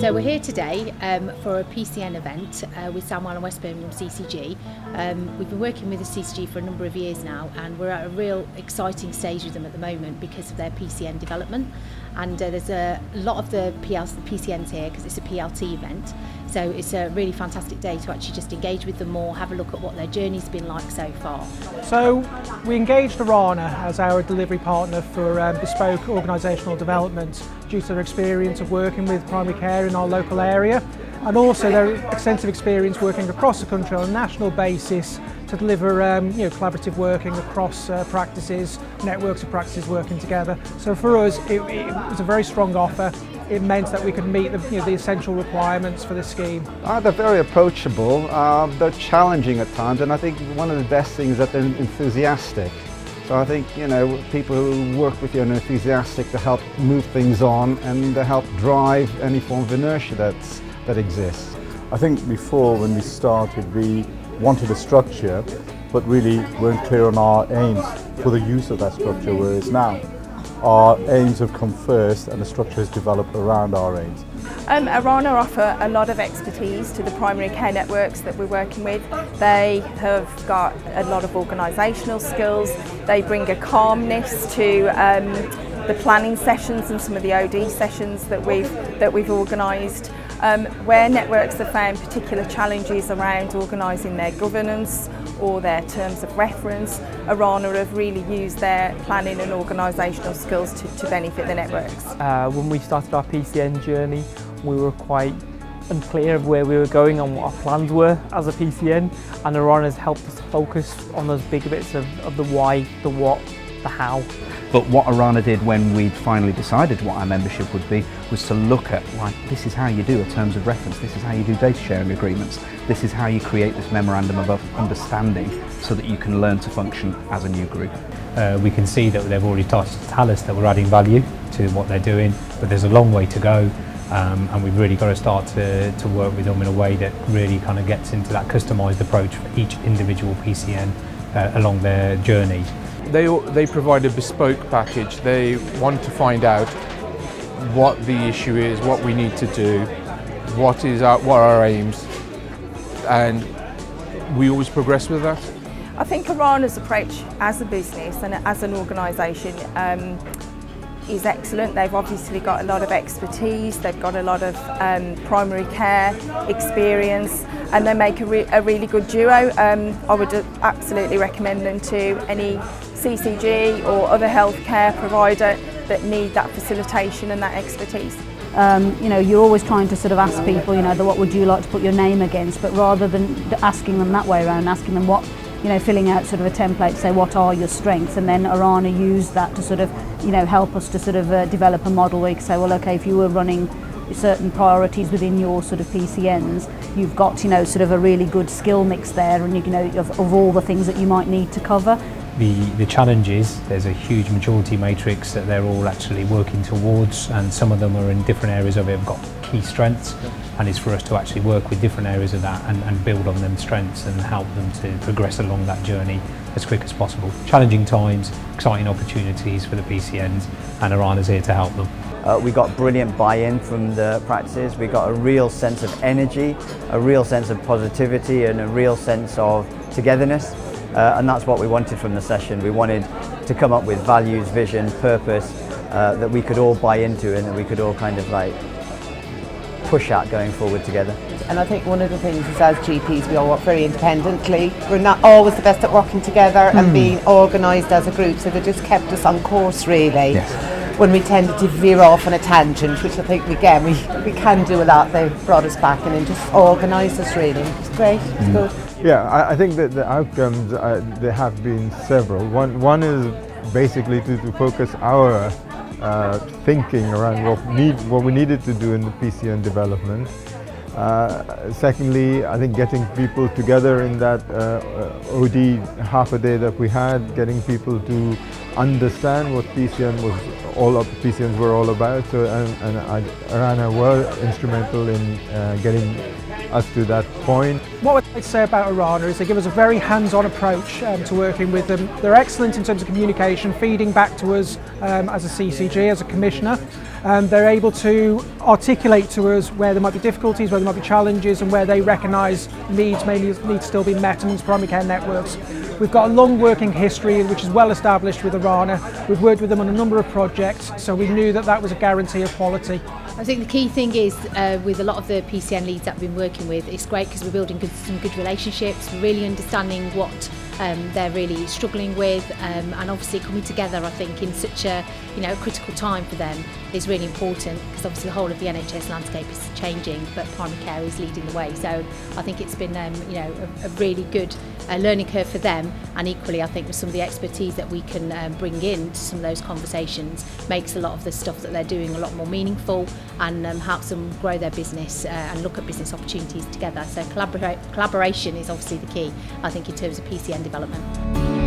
So we're here today for a PCN event with Sandwell and West Birmingham CCG. We've been working with the CCG for a number of years now, and we're at a real exciting stage with them at the moment because of their PCN development. And there's a lot of the PCNs here because it's a PLT event. So it's a really fantastic day to actually just engage with them more, have a look at what their journey's been like so far. So we engaged Ararna as our delivery partner for bespoke organisational development due to their experience of working with primary care in our local area, and also their extensive experience working across the country on a national basis to deliver collaborative working across practices, networks of practices working together. So for us it was a very strong offer. It meant that we could meet the essential requirements for the scheme. They're very approachable, they're challenging at times, and I think one of the best things is that they're enthusiastic. So I think people who work with you are enthusiastic to help move things on and to help drive any form of inertia that exists. I think before, when we started, we wanted a structure but really weren't clear on our aims for the use of that structure, whereas now our aims have come first and the structure has developed around our aims. Ararna offer a lot of expertise to the primary care networks that we're working with. They have got a lot of organisational skills. They bring a calmness to the planning sessions and some of the OD sessions that we've organised. Where networks have found particular challenges around organising their governance or their terms of reference, Ararna have really used their planning and organisational skills to benefit the networks. When we started our PCN journey, we were quite unclear of where we were going and what our plans were as a PCN, and Ararna has helped us focus on those big bits of the why, the what, the how. But what Ararna did when we'd finally decided what our membership would be was to look at, like, this is how you do a terms of reference, this is how you do data sharing agreements, this is how you create this memorandum of understanding so that you can learn to function as a new group. We can see that they've already started to tell us that we're adding value to what they're doing, but there's a long way to go, and we've really got to start to work with them in a way that really kind of gets into that customised approach for each individual PCN along their journey. They provide a bespoke package. They want to find out what the issue is, what we need to do, what are our aims, and we always progress with that. I think Ararna's approach as a business and as an organisation is excellent. They've obviously got a lot of expertise, they've got a lot of primary care experience, and they make a really good duo. I would absolutely recommend them to any CCG or other healthcare provider that need that facilitation and that expertise. You're always trying to sort of ask people, what would you like to put your name against, but rather than asking them that way around, asking them what, filling out sort of a template to say what are your strengths, and then Ararna used that to sort of, help us to sort of develop a model where you can say, well, okay, if you were running certain priorities within your sort of PCNs, you've got, sort of a really good skill mix there, and of all the things that you might need to cover. The challenge is there's a huge maturity matrix that they're all actually working towards, and some of them are in different areas of it, have got key strengths, and it's for us to actually work with different areas of that and build on them strengths and help them to progress along that journey as quick as possible. Challenging times, exciting opportunities for the PCNs, and Ararna's here to help them. We got brilliant buy-in from the practices. We got a real sense of energy, a real sense of positivity, and a real sense of togetherness. And that's what we wanted from the session. We wanted to come up with values, vision, purpose that we could all buy into and that we could all kind of like push at going forward together. And I think one of the things is, as GPs, we all work very independently. We're not always the best at working together and being organised as a group, so they just kept us on course really. Yes. When we tended to veer off on a tangent, which I think we can do a lot, they brought us back and then just organised us really. It's great, it's good. Yeah, I think that the outcomes, there have been several. One is basically to focus our thinking around what we needed to do in the PCN development. Secondly, I think getting people together in that OD half a day that we had, getting people to understand what PCNs were all about. So, and Ararna were instrumental in getting us to that point. What I'd say about Ararna is they give us a very hands-on approach to working with them. They're excellent in terms of communication, feeding back to us as a CCG, as a commissioner. They're able to articulate to us where there might be difficulties, where there might be challenges, and where they recognise needs may need to still be met amongst primary care networks. We've got a long working history which is well established with Ararna. We've worked with them on a number of projects, so we knew that that was a guarantee of quality. I think the key thing is with a lot of the PCN leads that we've been working with, it's great because we're building some good relationships, really understanding what they're really struggling with, and obviously coming together, I think, in such a critical time for them is really important, because obviously the whole of the NHS landscape is changing, but primary care is leading the way. So I think it's been a really good learning curve for them, and equally I think with some of the expertise that we can bring in to some of those conversations makes a lot of the stuff that they're doing a lot more meaningful, and helps them grow their business and look at business opportunities together. So collaboration is obviously the key, I think, in terms of PCN development.